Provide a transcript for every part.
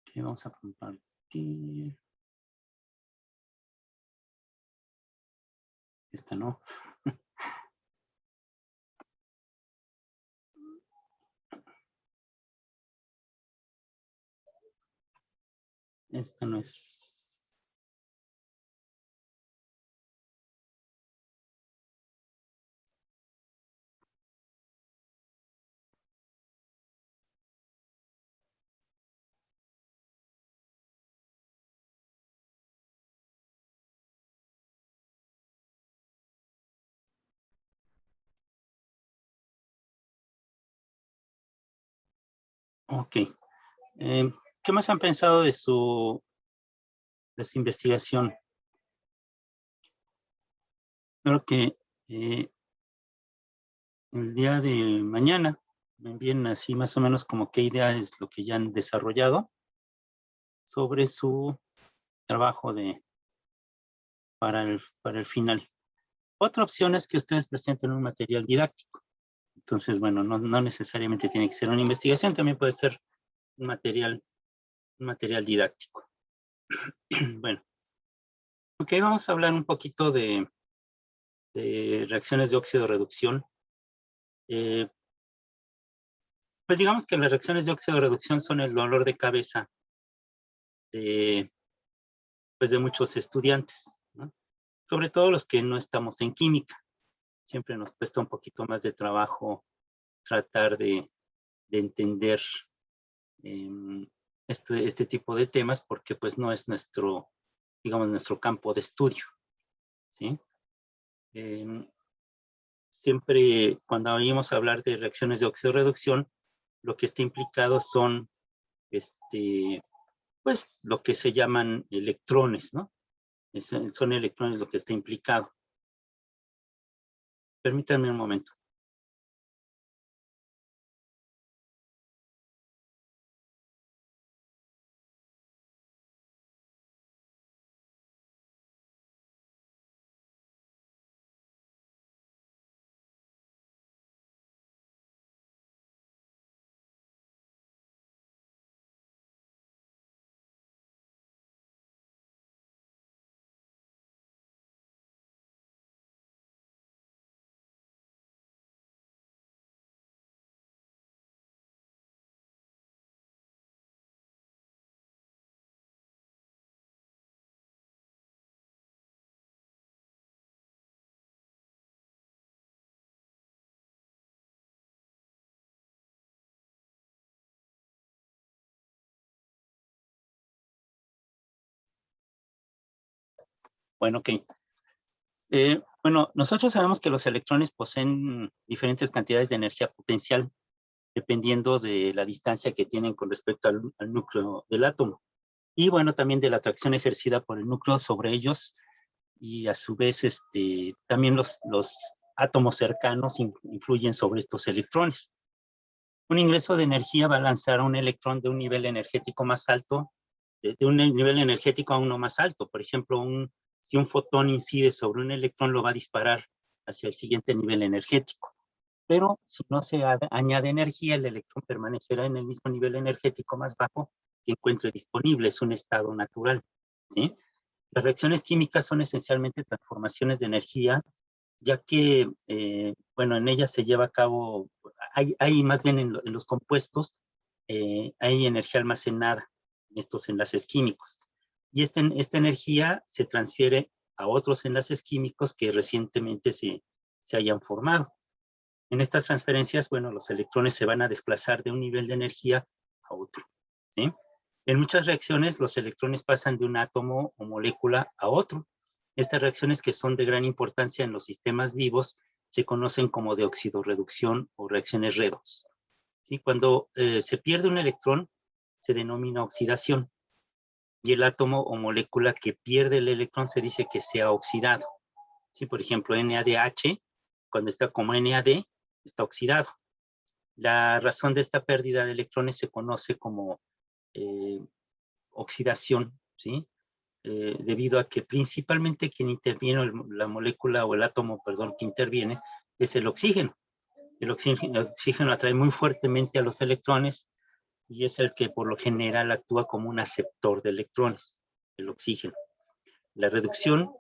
Ok, vamos a compartir. Esta no. Esta no es. Ok. ¿Qué más han pensado de su investigación? Creo que el día de mañana me envíen así más o menos como qué idea es lo que ya han desarrollado sobre su trabajo para el final. Otra opción es que ustedes presenten un material didáctico. Entonces, bueno, no necesariamente tiene que ser una investigación, también puede ser un material didáctico. Bueno, ok, vamos a hablar un poquito de reacciones de óxido-reducción. Pues digamos que las reacciones de óxido-reducción son el dolor de cabeza de muchos estudiantes, ¿no? Sobre todo los que no estamos en química. Siempre nos cuesta un poquito más de trabajo tratar de entender este tipo de temas porque pues no es nuestro, digamos, nuestro campo de estudio, ¿sí? Siempre cuando oímos hablar de reacciones de óxido-reducción, lo que está implicado son, pues, lo que se llaman electrones, ¿no? Son electrones lo que está implicado. Permítanme un momento. Bueno, ok. Bueno, nosotros sabemos que los electrones poseen diferentes cantidades de energía potencial dependiendo de la distancia que tienen con respecto al núcleo del átomo. Y bueno, también de la atracción ejercida por el núcleo sobre ellos y a su vez también los átomos cercanos influyen sobre estos electrones. Un ingreso de energía va a lanzar a un electrón de un nivel energético más alto, de un nivel energético a uno más alto. Por ejemplo, si un fotón incide sobre un electrón, lo va a disparar hacia el siguiente nivel energético. Pero si no se añade energía, el electrón permanecerá en el mismo nivel energético más bajo que encuentre disponible. Es un estado natural, ¿sí? Las reacciones químicas son esencialmente transformaciones de energía, ya que, bueno, en ellas se lleva a cabo, hay más bien en los compuestos, hay energía almacenada en estos enlaces químicos. Y esta energía se transfiere a otros enlaces químicos que recientemente se hayan formado. En estas transferencias, bueno, los electrones se van a desplazar de un nivel de energía a otro, ¿sí? En muchas reacciones, los electrones pasan de un átomo o molécula a otro. Estas reacciones, que son de gran importancia en los sistemas vivos, se conocen como de oxidorreducción o reacciones redox, ¿sí? Cuando se pierde un electrón, se denomina oxidación. Y el átomo o molécula que pierde el electrón se dice que se ha oxidado, ¿sí? Por ejemplo, NADH, cuando está como NAD, está oxidado. La razón de esta pérdida de electrones se conoce como oxidación, ¿sí? Debido a que principalmente quien interviene, la molécula o el átomo, perdón, que interviene, es el oxígeno. El oxígeno atrae muy fuertemente a los electrones y es el que por lo general actúa como un aceptor de electrones, el oxígeno. La reducción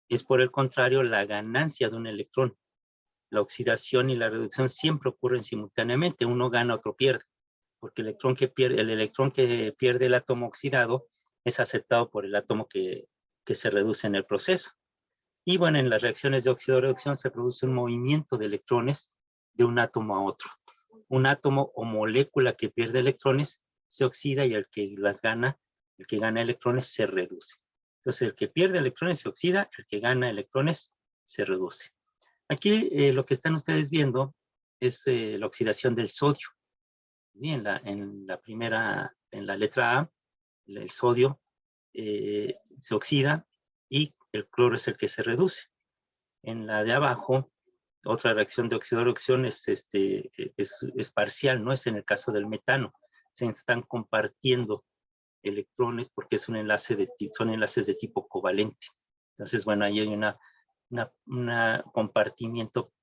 es, por el contrario, la ganancia de un electrón. La oxidación y la reducción siempre ocurren simultáneamente, uno gana, otro pierde, porque el electrón que pierde el átomo oxidado es aceptado por el átomo que se reduce en el proceso. Y bueno, en las reacciones de óxido-reducción se produce un movimiento de electrones de un átomo a otro. Un átomo o molécula que pierde electrones se oxida y el que gana electrones se reduce. Entonces, el que pierde electrones se oxida, el que gana electrones se reduce. Aquí lo que están ustedes viendo es la oxidación del sodio. ¿Sí? En la letra A, el sodio se oxida y el cloro es el que se reduce. En la de abajo, otra reacción de oxido-reducción es parcial, no es en el caso del metano. Se están compartiendo electrones porque son enlaces de tipo covalente. Entonces, bueno, ahí hay un compartimiento,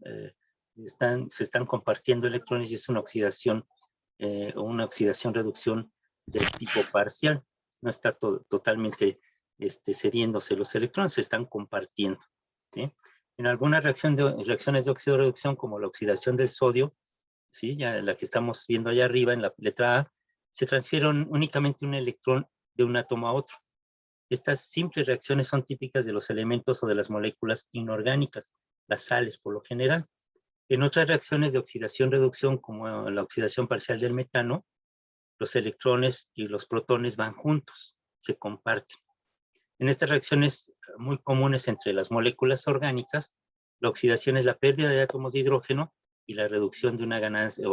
se están compartiendo electrones y es una oxidación reducción del tipo parcial. No está totalmente cediéndose los electrones, se están compartiendo. ¿Sí? En algunas reacciones de oxido-reducción, como la oxidación del sodio, ¿sí? Ya la que estamos viendo allá arriba en la letra A, se transfiere únicamente un electrón de un átomo a otro. Estas simples reacciones son típicas de los elementos o de las moléculas inorgánicas, las sales por lo general. En otras reacciones de oxidación-reducción, como la oxidación parcial del metano, los electrones y los protones van juntos, se comparten. En estas reacciones muy comunes entre las moléculas orgánicas, la oxidación es la pérdida de átomos de hidrógeno y la reducción de una ganancia,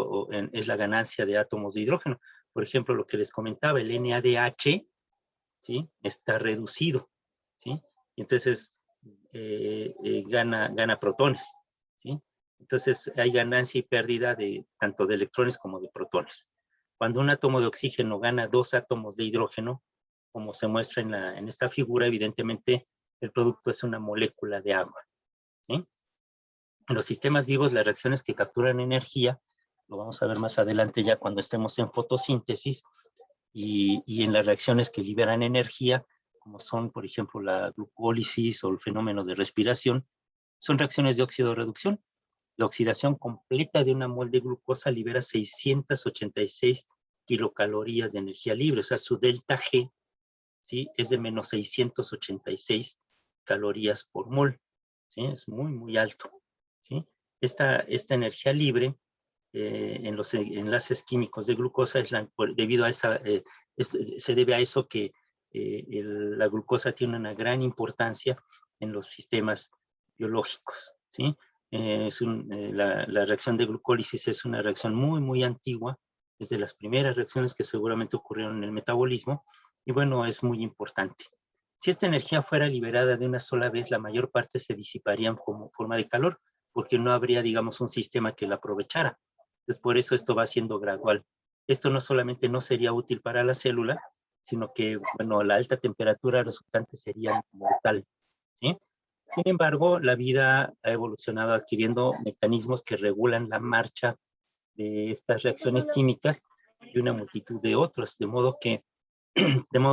es la ganancia de átomos de hidrógeno. Por ejemplo, lo que les comentaba, el NADH, ¿sí? Está reducido, ¿sí? Y entonces gana protones, ¿sí? Entonces hay ganancia y pérdida tanto de electrones como de protones. Cuando un átomo de oxígeno gana 2 átomos de hidrógeno, como se muestra en esta figura, evidentemente el producto es una molécula de agua, ¿sí? En los sistemas vivos, las reacciones que capturan energía, lo vamos a ver más adelante ya cuando estemos en fotosíntesis, y en las reacciones que liberan energía, como son, por ejemplo, la glucólisis o el fenómeno de respiración, son reacciones de óxido-reducción. La oxidación completa de una mol de glucosa libera 686 kilocalorías de energía libre, o sea, su delta G, ¿sí? Es de menos 686 calorías por mol, ¿sí? Es muy, muy alto, ¿sí? Esta energía libre en los enlaces químicos de glucosa debido a se debe a eso que la glucosa tiene una gran importancia en los sistemas biológicos, ¿sí? La reacción de glucólisis es una reacción muy, muy antigua, es de las primeras reacciones que seguramente ocurrieron en el metabolismo, y bueno, es muy importante. Si esta energía fuera liberada de una sola vez, la mayor parte se disiparía como forma de calor, porque no habría, digamos, un sistema que la aprovechara. Entonces, por eso esto va siendo gradual. Esto no solamente no sería útil para la célula, sino que, bueno, la alta temperatura resultante sería mortal, ¿sí? Sin embargo, la vida ha evolucionado adquiriendo mecanismos que regulan la marcha de estas reacciones químicas y una multitud de otros, de modo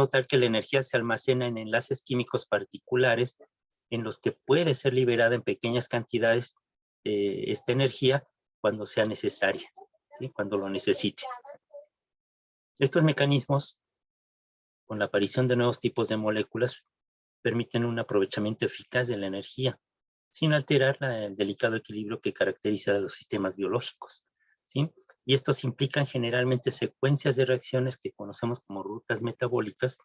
tal que la energía se almacena en enlaces químicos particulares en los que puede ser liberada en pequeñas cantidades esta energía cuando sea necesaria, ¿sí? Cuando lo necesite. Estos mecanismos, con la aparición de nuevos tipos de moléculas, permiten un aprovechamiento eficaz de la energía, sin alterar el delicado equilibrio que caracteriza a los sistemas biológicos, ¿sí? Y estos implican generalmente secuencias de reacciones que conocemos como rutas metabólicas,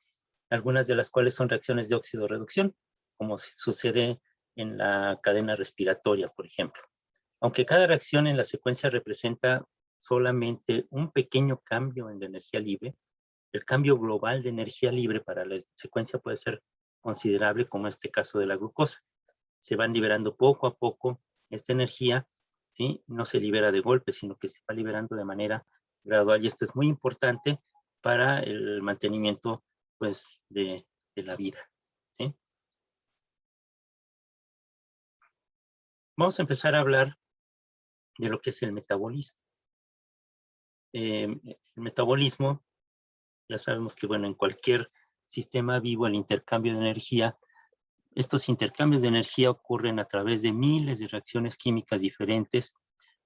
algunas de las cuales son reacciones de óxido-reducción, como sucede en la cadena respiratoria, por ejemplo. Aunque cada reacción en la secuencia representa solamente un pequeño cambio en la energía libre, el cambio global de energía libre para la secuencia puede ser considerable, como este caso de la glucosa. Se van liberando poco a poco esta energía, ¿sí? No se libera de golpe, sino que se va liberando de manera gradual, y esto es muy importante para el mantenimiento, pues, de la vida, ¿sí? Vamos a empezar a hablar de lo que es el metabolismo. el metabolismo, ya sabemos que, bueno, en cualquier sistema vivo, el intercambio de energía, estos intercambios de energía ocurren a través de miles de reacciones químicas diferentes.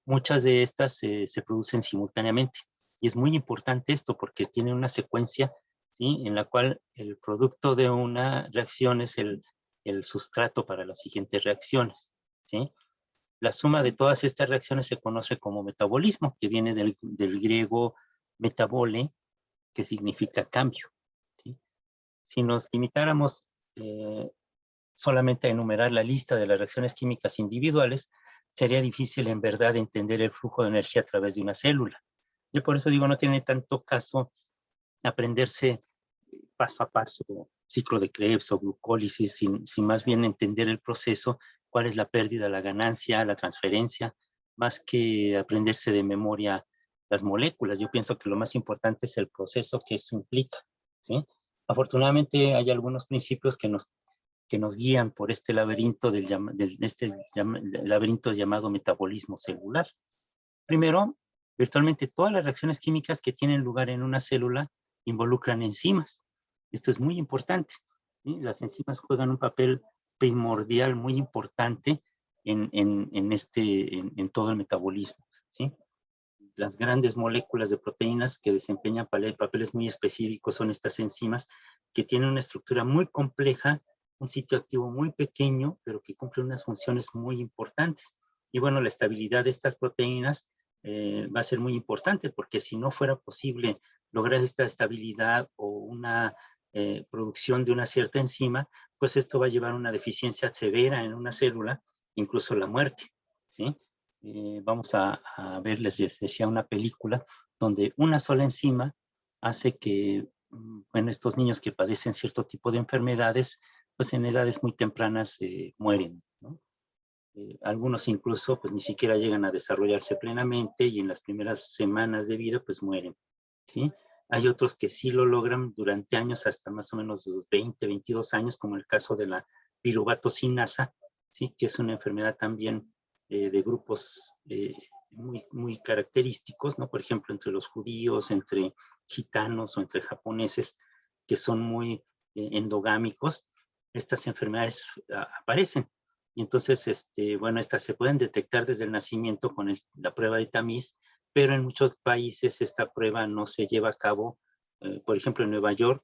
Muchas de estas se producen simultáneamente. Y es muy importante esto porque tiene una secuencia, ¿sí?, en la cual el producto de una reacción es el sustrato para las siguientes reacciones, ¿sí? La suma de todas estas reacciones se conoce como metabolismo, que viene del griego metabole, que significa cambio, ¿sí? Si nos limitáramos solamente a enumerar la lista de las reacciones químicas individuales, sería difícil en verdad entender el flujo de energía a través de una célula. Yo por eso digo, no tiene tanto caso aprenderse paso a paso ciclo de Krebs o glucólisis, sin más bien entender el proceso, cuál es la pérdida, la ganancia, la transferencia, más que aprenderse de memoria las moléculas. Yo pienso que lo más importante es el proceso que eso implica, ¿sí? Afortunadamente hay algunos principios que nos guían por este laberinto, laberinto llamado metabolismo celular. Primero, virtualmente todas las reacciones químicas que tienen lugar en una célula involucran enzimas. Esto es muy importante, ¿sí? Las enzimas juegan un papel primordial muy importante en todo el metabolismo, ¿sí? Las grandes moléculas de proteínas que desempeñan papeles muy específicos son estas enzimas que tienen una estructura muy compleja, un sitio activo muy pequeño, pero que cumple unas funciones muy importantes. Y bueno, la estabilidad de estas proteínas va a ser muy importante, porque si no fuera posible lograr esta estabilidad o una producción de una cierta enzima, pues esto va a llevar a una deficiencia severa en una célula, incluso la muerte, ¿sí? Vamos a ver, les decía, una película donde una sola enzima hace que, bueno, estos niños que padecen cierto tipo de enfermedades, pues en edades muy tempranas mueren, ¿no? Algunos incluso pues ni siquiera llegan a desarrollarse plenamente y en las primeras semanas de vida pues mueren, ¿sí? Hay otros que sí lo logran durante años, hasta más o menos los 20, 22 años, como el caso de la piruvatocinasa, ¿sí?, que es una enfermedad también de grupos muy característicos, ¿no? Por ejemplo, entre los judíos, entre gitanos o entre japoneses, que son muy endogámicos, estas enfermedades aparecen. Y entonces, bueno, estas se pueden detectar desde el nacimiento con la prueba de tamiz, pero en muchos países esta prueba no se lleva a cabo. Por ejemplo, en Nueva York,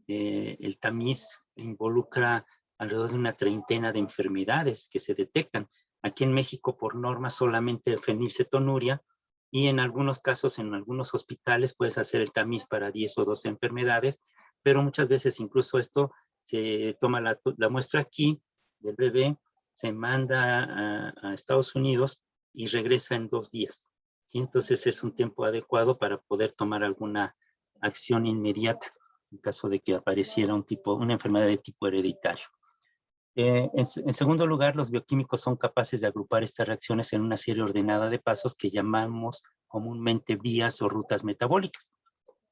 el tamiz involucra alrededor de una treintena de enfermedades que se detectan. Aquí en México, por norma, solamente fenilcetonuria, y en algunos casos, en algunos hospitales, puedes hacer el tamiz para 10 o 12 enfermedades, pero muchas veces incluso esto se toma la muestra aquí del bebé, se manda a Estados Unidos y regresa en 2 días. ¿Sí? Entonces es un tiempo adecuado para poder tomar alguna acción inmediata en caso de que apareciera una enfermedad de tipo hereditario. En segundo lugar, los bioquímicos son capaces de agrupar estas reacciones en una serie ordenada de pasos que llamamos comúnmente vías o rutas metabólicas.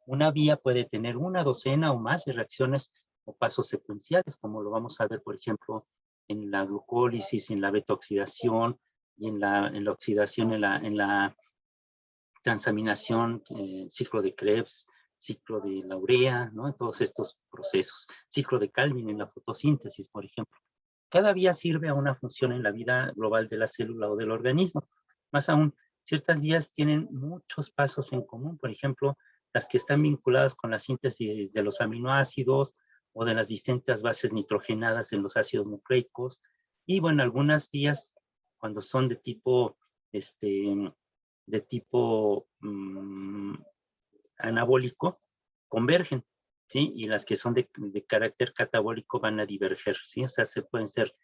Una vía puede tener una docena o más de reacciones o pasos secuenciales, como lo vamos a ver, por ejemplo, en la glucólisis, en la beta-oxidación y en la oxidación, en la transaminación, ciclo de Krebs, ciclo de la urea, ¿no? En todos estos procesos. Ciclo de Calvin en la fotosíntesis, por ejemplo. Cada vía sirve a una función en la vida global de la célula o del organismo. Más aún, ciertas vías tienen muchos pasos en común. Por ejemplo, las que están vinculadas con la síntesis de los aminoácidos o de las distintas bases nitrogenadas en los ácidos nucleicos. Y bueno, algunas vías, cuando son de tipo anabólico, convergen, ¿sí? Y las que son de carácter catabólico van a diverger, ¿sí? O sea, pueden ser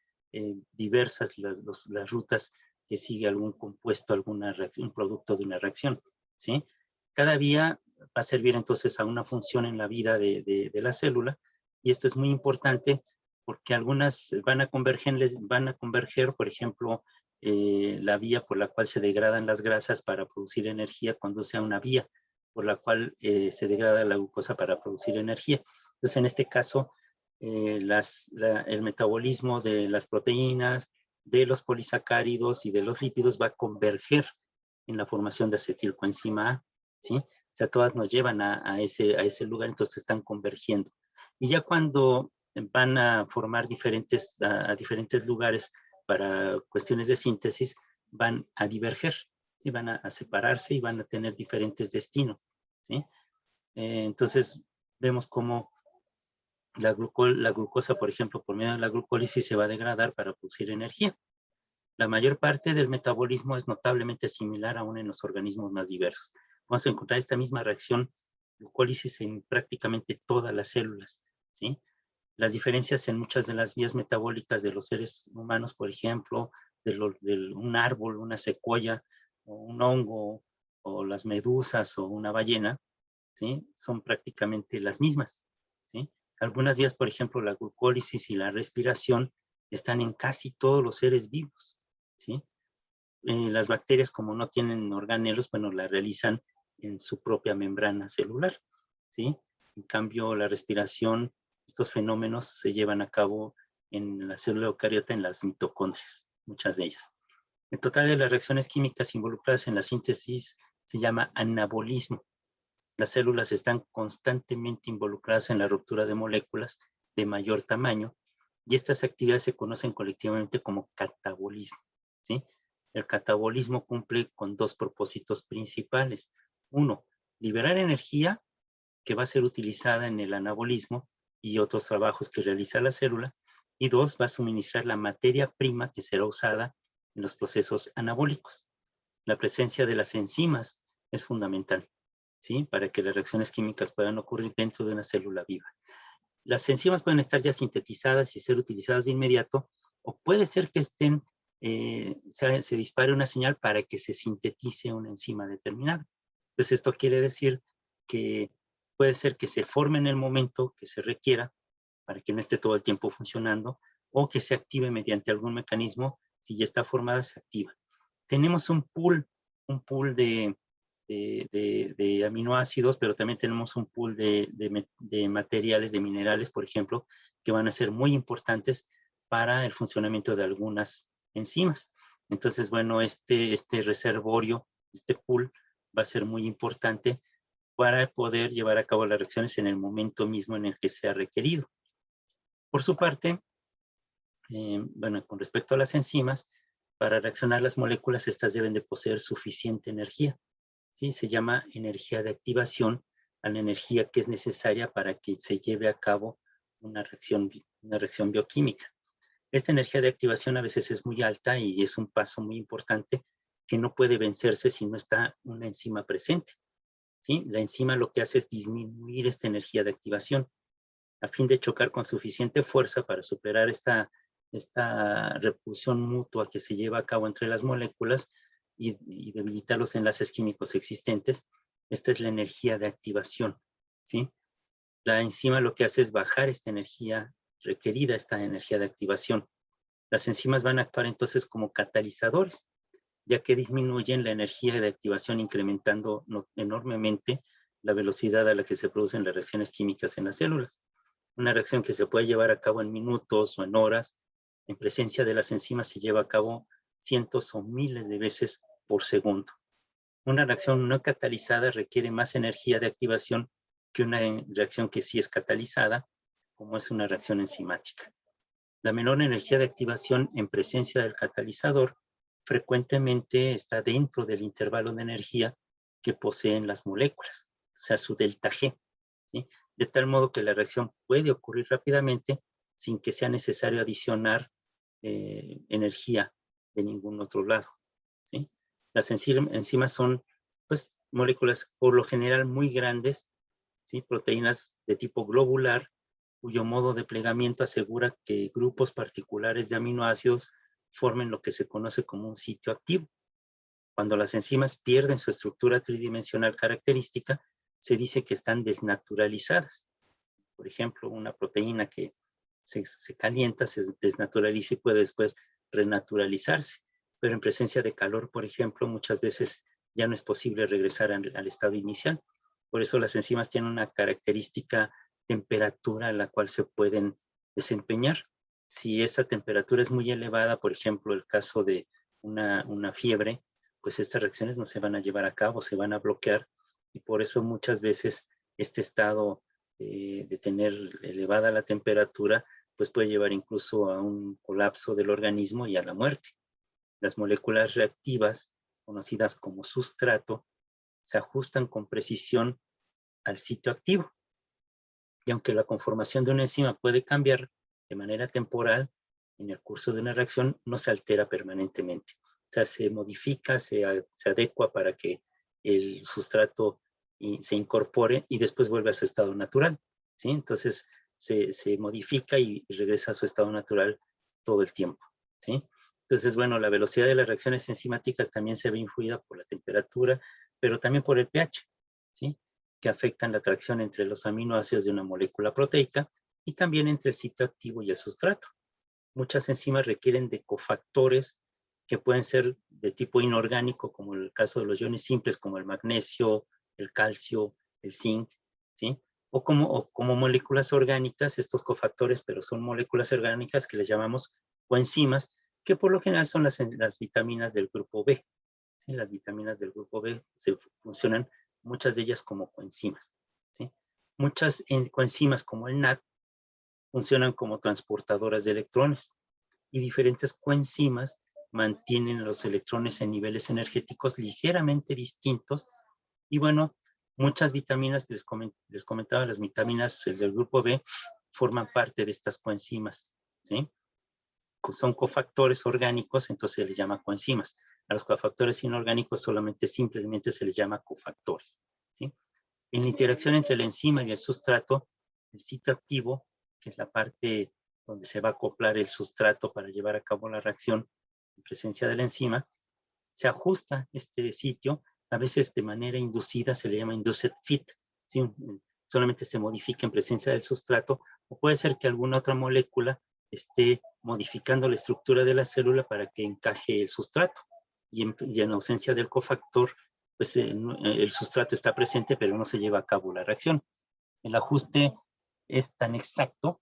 diversas las rutas que sigue algún compuesto, alguna reacción, un producto de una reacción, ¿sí? Cada vía va a servir entonces a una función en la vida de la célula, y esto es muy importante porque algunas van a converger, por ejemplo, la vía por la cual se degradan las grasas para producir energía conduce a una vía por la cual se degrada la glucosa para producir energía. Entonces, en este caso, el metabolismo de las proteínas, de los polisacáridos y de los lípidos va a converger en la formación de acetilcoenzima A, ¿sí? O sea, todas nos llevan a ese lugar, entonces están convergiendo. Y ya cuando van a formar a diferentes lugares para cuestiones de síntesis, van a diverger, ¿sí? Van a separarse y van a tener diferentes destinos, ¿sí? Entonces, vemos cómo la glucosa, por ejemplo, por medio de la glucólisis se va a degradar para producir energía. La mayor parte del metabolismo es notablemente similar aún en los organismos más diversos. Vamos a encontrar esta misma reacción glucólisis en prácticamente todas las células, ¿sí? Las diferencias en muchas de las vías metabólicas de los seres humanos, por ejemplo, de un árbol, una secuoya, o un hongo, o las medusas, o una ballena, ¿sí? Son prácticamente las mismas, ¿sí? Algunas vías, por ejemplo, la glucólisis y la respiración, están en casi todos los seres vivos, ¿sí? Las bacterias, como no tienen organelos, bueno, la realizan en su propia membrana celular, ¿sí? En cambio, la respiración, estos fenómenos se llevan a cabo en la célula eucariota, en las mitocondrias, muchas de ellas. El total de las reacciones químicas involucradas en la síntesis se llama anabolismo. Las células están constantemente involucradas en la ruptura de moléculas de mayor tamaño y estas actividades se conocen colectivamente como catabolismo, ¿sí? El catabolismo cumple con dos propósitos principales. Uno, liberar energía que va a ser utilizada en el anabolismo y otros trabajos que realiza la célula. Y dos, va a suministrar la materia prima que será usada en los procesos anabólicos. La presencia de las enzimas es fundamental, ¿sí? Para que las reacciones químicas puedan ocurrir dentro de una célula viva. Las enzimas pueden estar ya sintetizadas y ser utilizadas de inmediato, o puede ser que se dispare una señal para que se sintetice una enzima determinada. Entonces, esto quiere decir que puede ser que se forme en el momento que se requiera, para que no esté todo el tiempo funcionando, o que se active mediante algún mecanismo. Si ya está formada, se activa. Tenemos un pool de aminoácidos, pero también tenemos un pool de materiales, de minerales, por ejemplo, que van a ser muy importantes para el funcionamiento de algunas enzimas. Entonces, bueno, este reservorio, este pool, va a ser muy importante para poder llevar a cabo las reacciones en el momento mismo en el que sea requerido. Por su parte, bueno, con respecto a las enzimas, para reaccionar las moléculas, estas deben de poseer suficiente energía, ¿sí? Se llama energía de activación a la energía que es necesaria para que se lleve a cabo una reacción bioquímica. Esta energía de activación a veces es muy alta y es un paso muy importante que no puede vencerse si no está una enzima presente, ¿sí? La enzima lo que hace es disminuir esta energía de activación a fin de chocar con suficiente fuerza para superar esta repulsión mutua que se lleva a cabo entre las moléculas y debilitar los enlaces químicos existentes. Esta es la energía de activación, ¿sí? La enzima lo que hace es bajar esta energía requerida, esta energía de activación. Las enzimas van a actuar entonces como catalizadores, ya que disminuyen la energía de activación, incrementando enormemente la velocidad a la que se producen las reacciones químicas en las células. Una reacción que se puede llevar a cabo en minutos o en horas, en presencia de las enzimas se lleva a cabo cientos o miles de veces por segundo. Una reacción no catalizada requiere más energía de activación que una reacción que sí es catalizada, como es una reacción enzimática. La menor energía de activación en presencia del catalizador frecuentemente está dentro del intervalo de energía que poseen las moléculas, o sea, su delta G, ¿sí? De tal modo que la reacción puede ocurrir rápidamente sin que sea necesario adicionar energía de ningún otro lado, ¿sí? Las enzimas son, pues, moléculas por lo general muy grandes, ¿sí? Proteínas de tipo globular, cuyo modo de plegamiento asegura que grupos particulares de aminoácidos formen lo que se conoce como un sitio activo. Cuando las enzimas pierden su estructura tridimensional característica, se dice que están desnaturalizadas. Por ejemplo, una proteína que se calienta, se desnaturaliza y puede después renaturalizarse. Pero en presencia de calor, por ejemplo, muchas veces ya no es posible regresar al estado inicial. Por eso las enzimas tienen una característica temperatura a la cual se pueden desempeñar. Si esa temperatura es muy elevada, por ejemplo, el caso de una fiebre, pues estas reacciones no se van a llevar a cabo, se van a bloquear y por eso muchas veces este estado de tener elevada la temperatura, pues puede llevar incluso a un colapso del organismo y a la muerte. Las moléculas reactivas, conocidas como sustrato, se ajustan con precisión al sitio activo. Y aunque la conformación de una enzima puede cambiar de manera temporal, en el curso de una reacción no se altera permanentemente. O sea, se modifica, se adecua para que el sustrato se incorpore y después vuelve a su estado natural, ¿sí? Entonces, se modifica y regresa a su estado natural todo el tiempo, ¿sí? Entonces, bueno, la velocidad de las reacciones enzimáticas también se ve influida por la temperatura, pero también por el pH, ¿sí? Que afectan la atracción entre los aminoácidos de una molécula proteica y también entre el sitio activo y el sustrato. Muchas enzimas requieren de cofactores que pueden ser de tipo inorgánico, como el caso de los iones simples, como el magnesio, el calcio, el zinc, ¿sí? O como moléculas orgánicas, estos cofactores, pero son moléculas orgánicas que les llamamos coenzimas, que por lo general son las vitaminas del grupo B. ¿Sí? Las vitaminas del grupo B funcionan, muchas de ellas como coenzimas, ¿sí? Muchas coenzimas como el NAD funcionan como transportadoras de electrones y diferentes coenzimas mantienen los electrones en niveles energéticos ligeramente distintos. Y bueno, muchas vitaminas, les comentaba, las vitaminas del grupo B forman parte de estas coenzimas, ¿sí? Son cofactores orgánicos, entonces se les llama coenzimas. A los cofactores inorgánicos simplemente se les llama cofactores, ¿sí? En la interacción entre la enzima y el sustrato, el sitio activo, que es la parte donde se va a acoplar el sustrato para llevar a cabo la reacción en presencia de la enzima, se ajusta este sitio, a veces de manera inducida, se le llama induced fit, ¿sí? Solamente se modifica en presencia del sustrato, o puede ser que alguna otra molécula esté modificando la estructura de la célula para que encaje el sustrato, y en ausencia del cofactor, pues el sustrato está presente, pero no se lleva a cabo la reacción. El ajuste es tan exacto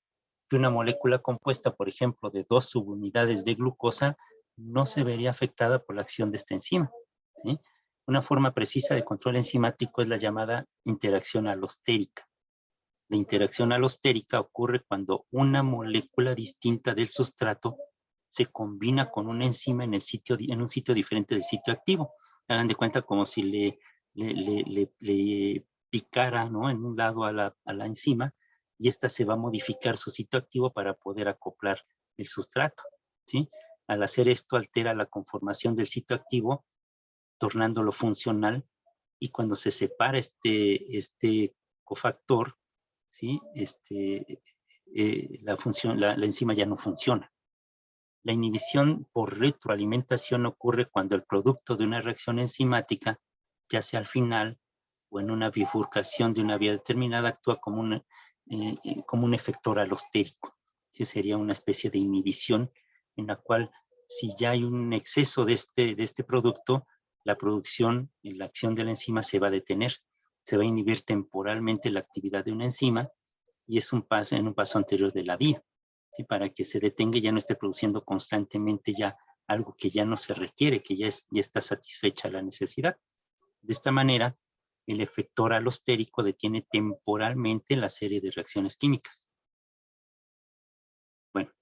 que una molécula compuesta, por ejemplo, de 2 subunidades de glucosa, no se vería afectada por la acción de esta enzima, ¿sí? Una forma precisa de control enzimático es la llamada interacción alostérica. La interacción alostérica ocurre cuando una molécula distinta del sustrato se combina con una enzima en un sitio diferente del sitio activo. Hagan de cuenta como si le picara, ¿no?, en un lado a la enzima, y esta se va a modificar su sitio activo para poder acoplar el sustrato, ¿sí? Al hacer esto altera la conformación del sitio activo, tornándolo funcional, y cuando se separa este cofactor, ¿sí? La enzima ya no funciona. La inhibición por retroalimentación ocurre cuando el producto de una reacción enzimática, ya sea al final o en una bifurcación de una vía determinada, actúa como un efector alostérico. ¿Sí? Sería una especie de inhibición en la cual, si ya hay un exceso de este producto, la producción y la acción de la enzima se va a detener. Se va a inhibir temporalmente la actividad de una enzima, y es en un paso anterior de la vía, ¿sí? Para que se detenga y ya no esté produciendo constantemente ya algo que ya no se requiere, que ya está satisfecha la necesidad. De esta manera, el efector alostérico detiene temporalmente la serie de reacciones químicas. Bueno,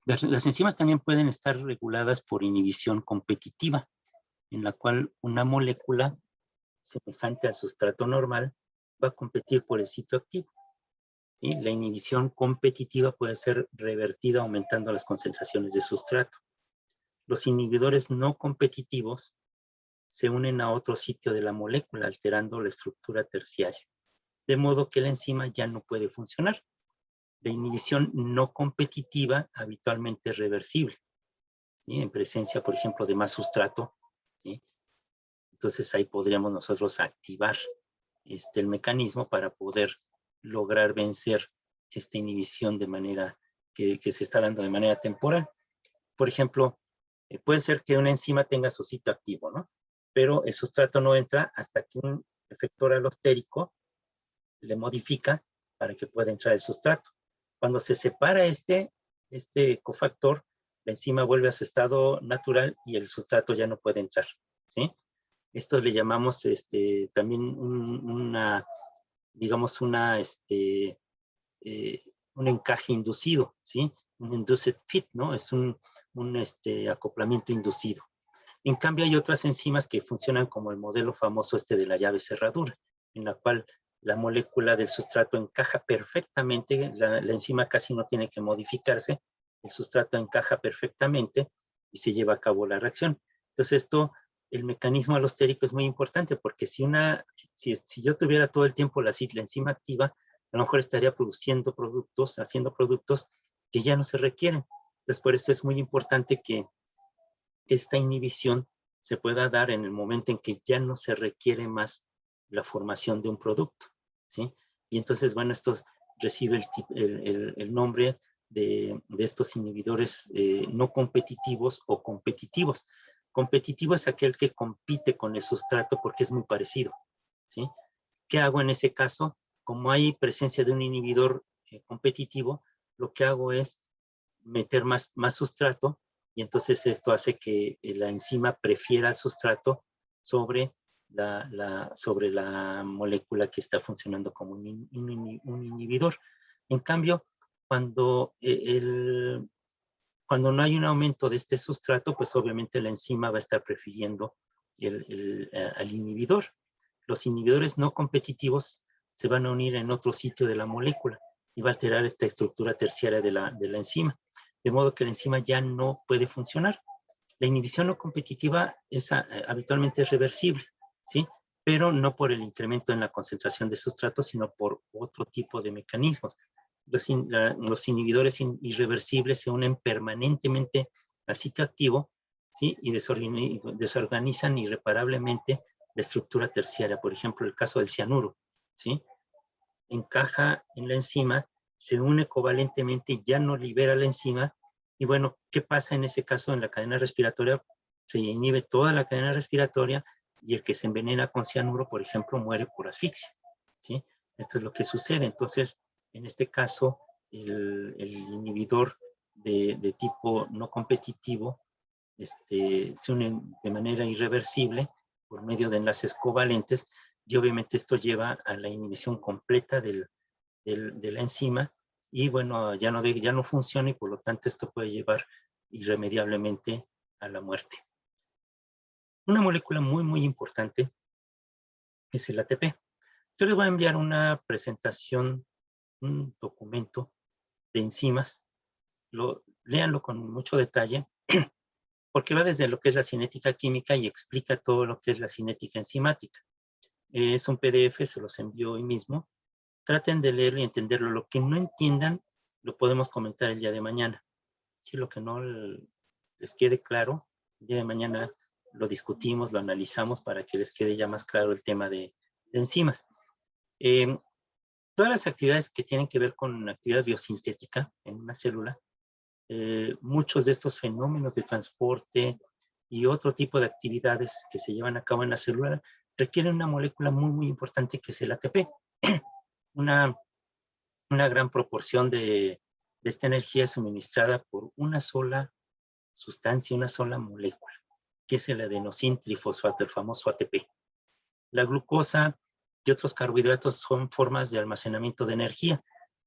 las enzimas también pueden estar reguladas por inhibición competitiva, en la cual una molécula semejante al sustrato normal va a competir por el sitio activo. ¿Sí? La inhibición competitiva puede ser revertida aumentando las concentraciones de sustrato. Los inhibidores no competitivos se unen a otro sitio de la molécula, alterando la estructura terciaria, de modo que la enzima ya no puede funcionar. La inhibición no competitiva habitualmente es reversible, ¿sí? En presencia, por ejemplo, de más sustrato, ¿sí? Entonces ahí podríamos nosotros activar el mecanismo para poder lograr vencer esta inhibición de manera que se está dando de manera temporal. Por ejemplo, puede ser que una enzima tenga su sitio activo, ¿no? Pero el sustrato no entra hasta que un efector alostérico le modifica para que pueda entrar el sustrato. Cuando se separa este cofactor, la enzima vuelve a su estado natural y el sustrato ya no puede entrar, ¿sí? Esto le llamamos también digamos, un encaje inducido, ¿sí? Un induced fit, ¿no? Es un acoplamiento inducido. En cambio, hay otras enzimas que funcionan como el modelo famoso de la llave cerradura, en la cual la molécula del sustrato encaja perfectamente, la enzima casi no tiene que modificarse, el sustrato encaja perfectamente y se lleva a cabo la reacción. Entonces el mecanismo alostérico es muy importante porque si yo tuviera todo el tiempo la enzima activa, a lo mejor estaría haciendo productos que ya no se requieren. Entonces, por eso es muy importante que esta inhibición se pueda dar en el momento en que ya no se requiere más la formación de un producto, ¿sí? Y entonces, bueno, esto recibe el nombre de estos inhibidores no competitivos o competitivos. Competitivo es aquel que compite con el sustrato porque es muy parecido, ¿sí? ¿Qué hago en ese caso? Como hay presencia de un inhibidor competitivo, lo que hago es meter más sustrato y entonces esto hace que la enzima prefiera el sustrato sobre sobre la molécula que está funcionando como un inhibidor. En cambio, cuando, cuando no hay un aumento de este sustrato, pues obviamente la enzima va a estar prefiriendo al inhibidor. Los inhibidores no competitivos se van a unir en otro sitio de la molécula y va a alterar esta estructura terciaria de la enzima, de modo que la enzima ya no puede funcionar. La inhibición no competitiva habitualmente es reversible, ¿sí? Pero no por el incremento en la concentración de sustrato, sino por otro tipo de mecanismos. Los inhibidores irreversibles se unen permanentemente al sitio activo, ¿sí? Y desorganizan irreparablemente la estructura terciaria. Por ejemplo, el caso del cianuro, ¿sí? Encaja en la enzima, se une covalentemente y ya no libera la enzima. Y bueno, ¿qué pasa en ese caso en la cadena respiratoria? Se inhibe toda la cadena respiratoria y el que se envenena con cianuro, por ejemplo, muere por asfixia, ¿sí? Esto es lo que sucede. Entonces, en este caso, el inhibidor de tipo no competitivo se unen de manera irreversible por medio de enlaces covalentes y obviamente esto lleva a la inhibición completa de la enzima y bueno, ya no funciona y por lo tanto esto puede llevar irremediablemente a la muerte. Una molécula muy importante es el ATP. Yo les voy a enviar una presentación, un documento de enzimas. Léanlo con mucho detalle porque va desde lo que es la cinética química y explica todo lo que es la cinética enzimática. Es un PDF, se los envío hoy mismo. Traten de leerlo y entenderlo. Lo que no entiendan, lo podemos comentar el día de mañana. Si lo que no les quede claro, el día de mañana lo discutimos, lo analizamos para que les quede ya más claro el tema de enzimas. Todas las actividades que tienen que ver con actividad biosintética en una célula, muchos de estos fenómenos de transporte y otro tipo de actividades que se llevan a cabo en la célula requieren una molécula muy importante que es el ATP. Una gran proporción de esta energía es suministrada por una sola sustancia, una sola molécula, que es el adenosín trifosfato, el famoso ATP. La glucosa y otros carbohidratos son formas de almacenamiento de energía,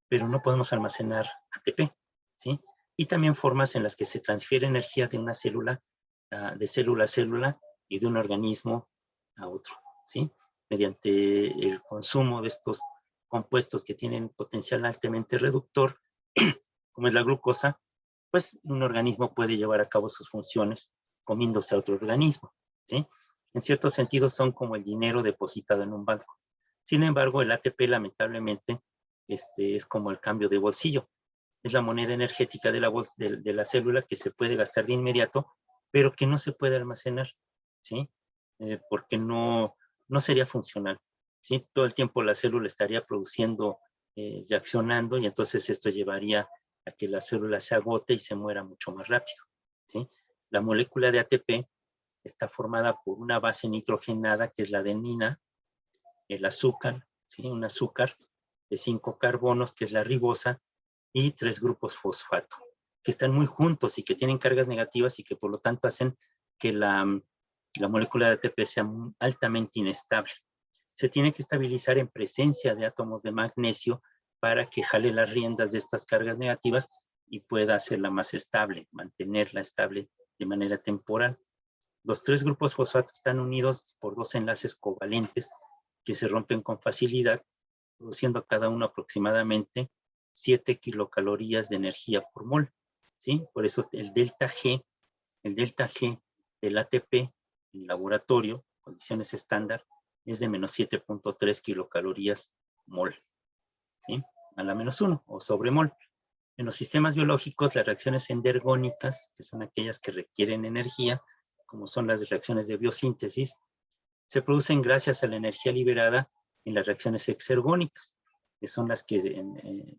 pero no podemos almacenar ATP, ¿sí? Y también formas en las que se transfiere energía de una célula, de célula a célula y de un organismo a otro, ¿sí? Mediante el consumo de estos compuestos que tienen potencial altamente reductor, como es la glucosa, pues un organismo puede llevar a cabo sus funciones comiéndose a otro organismo, ¿sí? En cierto sentido son como el dinero depositado en un banco. Sin embargo, el ATP lamentablemente es como el cambio de bolsillo. Es la moneda energética de la célula que se puede gastar de inmediato, pero que no se puede almacenar, ¿sí? Porque no sería funcional, ¿sí? Todo el tiempo la célula estaría produciendo, reaccionando, y entonces esto llevaría a que la célula se agote y se muera mucho más rápido, ¿sí? La molécula de ATP está formada por una base nitrogenada, que es la adenina, el azúcar, ¿sí? Un azúcar de 5 carbonos, que es la ribosa, y 3 grupos fosfato, que están muy juntos y que tienen cargas negativas y que por lo tanto hacen que la molécula de ATP sea altamente inestable. Se tiene que estabilizar en presencia de átomos de magnesio para que jale las riendas de estas cargas negativas y pueda hacerla más estable, mantenerla estable de manera temporal. Los tres grupos fosfato están unidos por dos enlaces covalentes que se rompen con facilidad, produciendo cada uno aproximadamente 7 kilocalorías de energía por mol, ¿sí? Por eso el delta G del ATP en laboratorio, condiciones estándar, es de menos 7.3 kilocalorías mol, ¿sí? A la menos 1 o sobre mol. En los sistemas biológicos, las reacciones endergónicas, que son aquellas que requieren energía, como son las reacciones de biosíntesis, se producen gracias a la energía liberada en las reacciones exergónicas, que son las que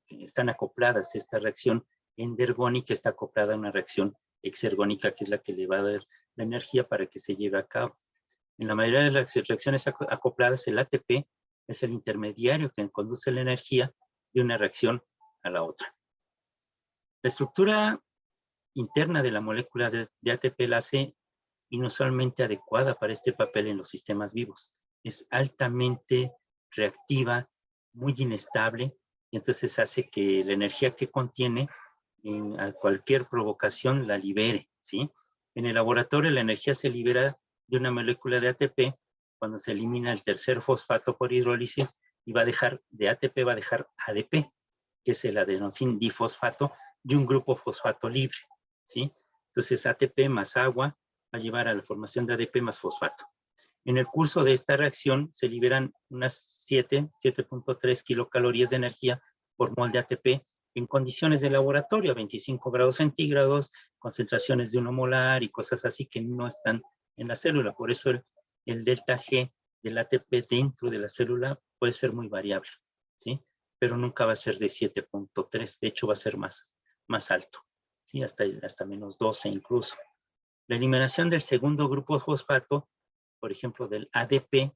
están acopladas. Esta reacción endergónica está acoplada a una reacción exergónica, que es la que le va a dar la energía para que se lleve a cabo. En la mayoría de las reacciones acopladas, el ATP es el intermediario que conduce la energía de una reacción a la otra. La estructura interna de la molécula de ATP la hace inusualmente adecuada para este papel en los sistemas vivos. Es altamente reactiva, muy inestable, y entonces hace que la energía que contiene a cualquier provocación la libere, ¿sí? En el laboratorio la energía se libera de una molécula de ATP cuando se elimina el tercer fosfato por hidrólisis y va a dejar, de ATP va a dejar ADP, que es el adenosín difosfato, y un grupo fosfato libre, ¿sí? Entonces ATP más agua va a llevar a la formación de ADP más fosfato. En el curso de esta reacción se liberan unas 7.3 kilocalorías de energía por mol de ATP en condiciones de laboratorio, a 25 grados centígrados, concentraciones de 1 molar y cosas así que no están en la célula. Por eso el delta G del ATP dentro de la célula puede ser muy variable, ¿sí? Pero nunca va a ser de 7.3, de hecho va a ser más alto, ¿sí? Hasta menos 12 incluso. La eliminación del segundo grupo fosfato, por ejemplo del ADP,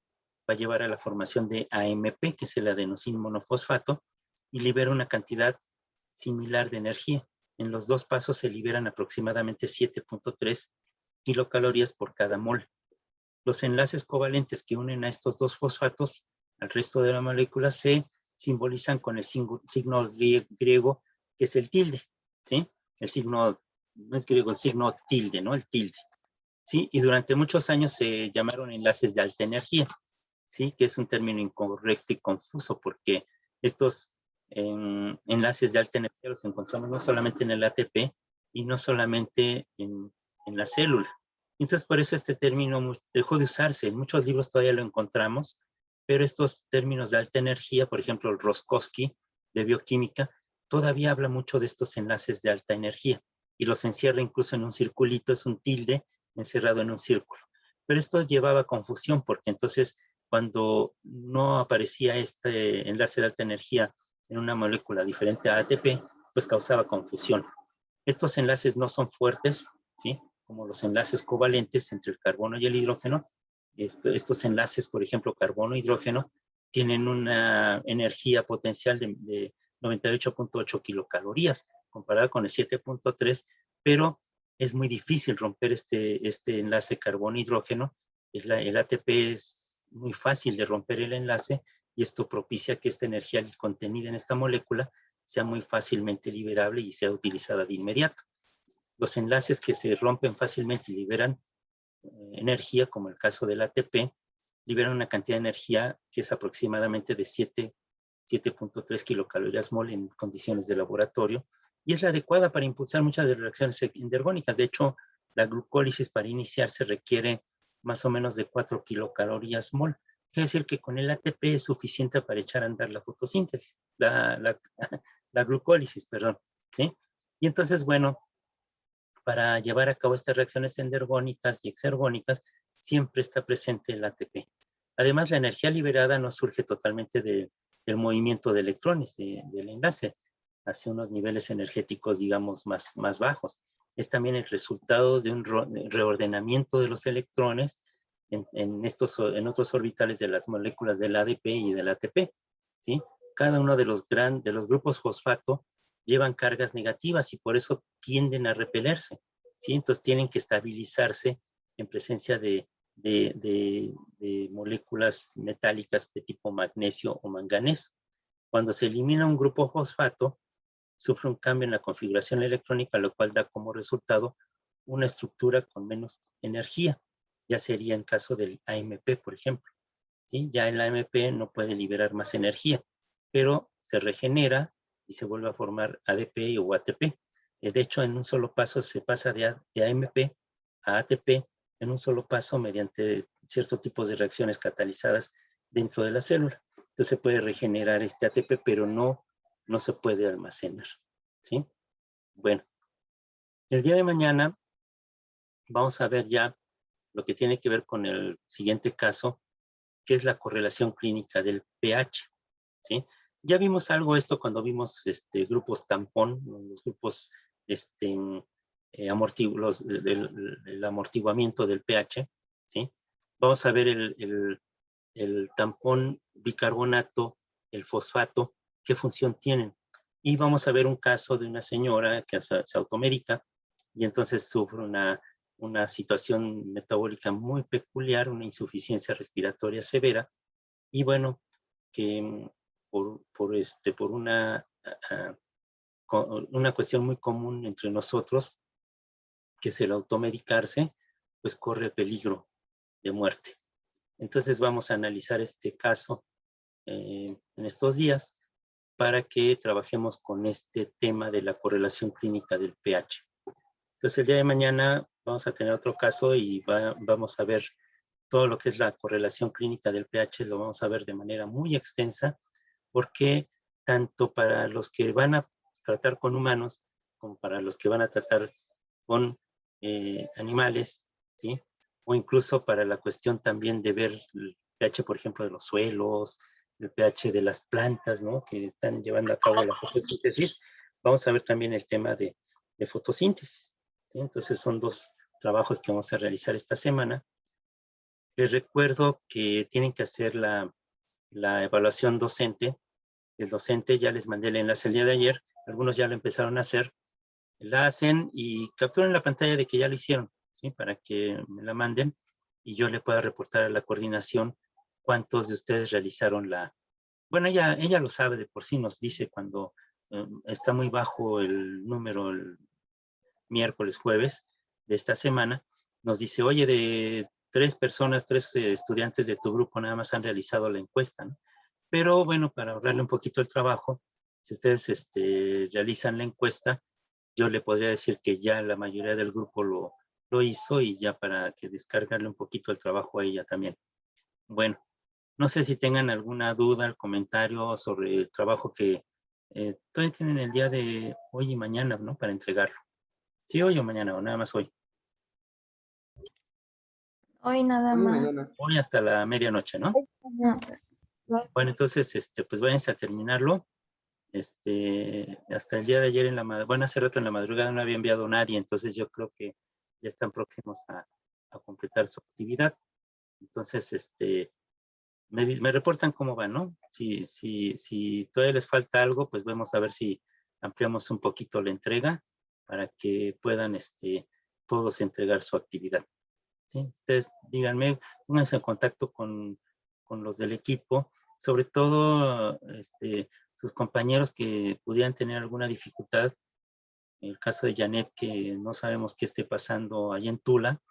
va a llevar a la formación de AMP, que es el adenosín monofosfato, y libera una cantidad similar de energía. En los dos pasos se liberan aproximadamente 7.3 kilocalorías por cada mol. Los enlaces covalentes que unen a estos dos fosfatos al resto de la molécula se simbolizan con el signo griego, que es el tilde, ¿sí? El signo, no es griego, el signo tilde, ¿no? El tilde, ¿sí? Y durante muchos años se llamaron enlaces de alta energía, ¿sí? Que es un término incorrecto y confuso porque estos enlaces de alta energía los encontramos no solamente en el ATP y no solamente en la célula. Entonces, por eso este término dejó de usarse. En muchos libros todavía lo encontramos, pero estos términos de alta energía, por ejemplo, el Roskovsky de bioquímica, todavía habla mucho de estos enlaces de alta energía y los encierra incluso en un circulito, es un tilde encerrado en un círculo. Pero esto llevaba a confusión porque entonces cuando no aparecía este enlace de alta energía en una molécula diferente a ATP, pues causaba confusión. Estos enlaces no son fuertes, ¿sí? Como los enlaces covalentes entre el carbono y el hidrógeno. Estos enlaces, por ejemplo, carbono-hidrógeno, tienen una energía potencial de 98.8 kilocalorías, comparada con el 7.3, pero es muy difícil romper este enlace carbono-hidrógeno. El ATP es muy fácil de romper el enlace y esto propicia que esta energía contenida en esta molécula sea muy fácilmente liberable y sea utilizada de inmediato. Los enlaces que se rompen fácilmente y liberan energía, como el caso del ATP, liberan una cantidad de energía que es aproximadamente de 7.3 kilocalorías mol en condiciones de laboratorio, y es la adecuada para impulsar muchas de las reacciones endergónicas. De hecho, la glucólisis para iniciarse requiere más o menos de 4 kilocalorías mol. Quiere decir que con el ATP es suficiente para echar a andar la fotosíntesis, la glucólisis, perdón, ¿sí? Y entonces, bueno, para llevar a cabo estas reacciones endergónicas y exergónicas, siempre está presente el ATP. Además, la energía liberada no surge totalmente del movimiento de electrones, del enlace, hacia unos niveles energéticos, digamos, más bajos. Es también el resultado de un reordenamiento de los electrones en otros orbitales de las moléculas del ADP y del ATP, ¿sí? Cada uno de los grupos fosfato llevan cargas negativas y por eso tienden a repelerse, ¿sí? Entonces tienen que estabilizarse en presencia de de moléculas metálicas de tipo magnesio o manganeso. Cuando se elimina un grupo fosfato, sufre un cambio en la configuración electrónica, lo cual da como resultado una estructura con menos energía. Ya sería en caso del AMP, por ejemplo. ¿Sí? Ya el AMP no puede liberar más energía, pero se regenera y se vuelve a formar ADP o ATP. De hecho, en un solo paso se pasa de AMP a ATP en un solo paso mediante ciertos tipos de reacciones catalizadas dentro de la célula. Entonces se puede regenerar este ATP, pero no se puede almacenar. ¿Sí? Bueno, el día de mañana vamos a ver ya lo que tiene que ver con el siguiente caso, que es la correlación clínica del pH. ¿Sí? Ya vimos algo esto cuando vimos grupos tampón, los grupos el amortiguamiento del pH. ¿Sí? Vamos a ver el tampón bicarbonato, el fosfato, qué función tienen. Y vamos a ver un caso de una señora que se automedica y entonces sufre una situación metabólica muy peculiar, una insuficiencia respiratoria severa, y bueno, que por una cuestión muy común entre nosotros, que es el automedicarse, pues corre peligro de muerte. Entonces vamos a analizar este caso en estos días para que trabajemos con este tema de la correlación clínica del pH. Entonces el día de mañana vamos a tener otro caso y vamos a ver todo lo que es la correlación clínica del pH, lo vamos a ver de manera muy extensa, porque tanto para los que van a tratar con humanos, como para los que van a tratar con animales, ¿sí? O incluso para la cuestión también de ver el pH, por ejemplo, de los suelos, el pH de las plantas, ¿no? Que están llevando a cabo la fotosíntesis. Vamos a ver también el tema de fotosíntesis, ¿sí? Entonces son dos trabajos que vamos a realizar esta semana. Les recuerdo que tienen que hacer la evaluación docente. El docente, ya les mandé el enlace el día de ayer, algunos ya lo empezaron a hacer, la hacen y capturan la pantalla de que ya lo hicieron, ¿sí? Para que me la manden y yo le pueda reportar a la coordinación cuántos de ustedes realizaron bueno, ella lo sabe de por sí, nos dice cuando está muy bajo el número el miércoles, jueves de esta semana, nos dice, oye, de 3 estudiantes de tu grupo nada más han realizado la encuesta, ¿no? Pero bueno, para ahorrarle un poquito el trabajo, si ustedes realizan la encuesta, yo le podría decir que ya la mayoría del grupo lo hizo y ya para que descargarle un poquito el trabajo a ella también. Bueno, no sé si tengan alguna duda, comentario sobre el trabajo que todavía tienen el día de hoy y mañana, ¿no? Para entregarlo. Sí, hoy o mañana, o nada más hoy. Hoy nada Hoy y más. mañana. Hoy hasta la medianoche, ¿no? Bueno, entonces, pues váyanse a terminarlo. Hasta el día de ayer bueno, hace rato en la madrugada no había enviado a nadie, entonces yo creo que ya están próximos a completar su actividad. Entonces, me reportan cómo va, ¿no? Si todavía les falta algo, pues vamos a ver si ampliamos un poquito la entrega para que puedan todos entregar su actividad. ¿Sí? Ustedes díganme, pónganse en contacto con los del equipo, sobre todo sus compañeros que pudieran tener alguna dificultad. En el caso de Janet, que no sabemos qué esté pasando ahí en Tula,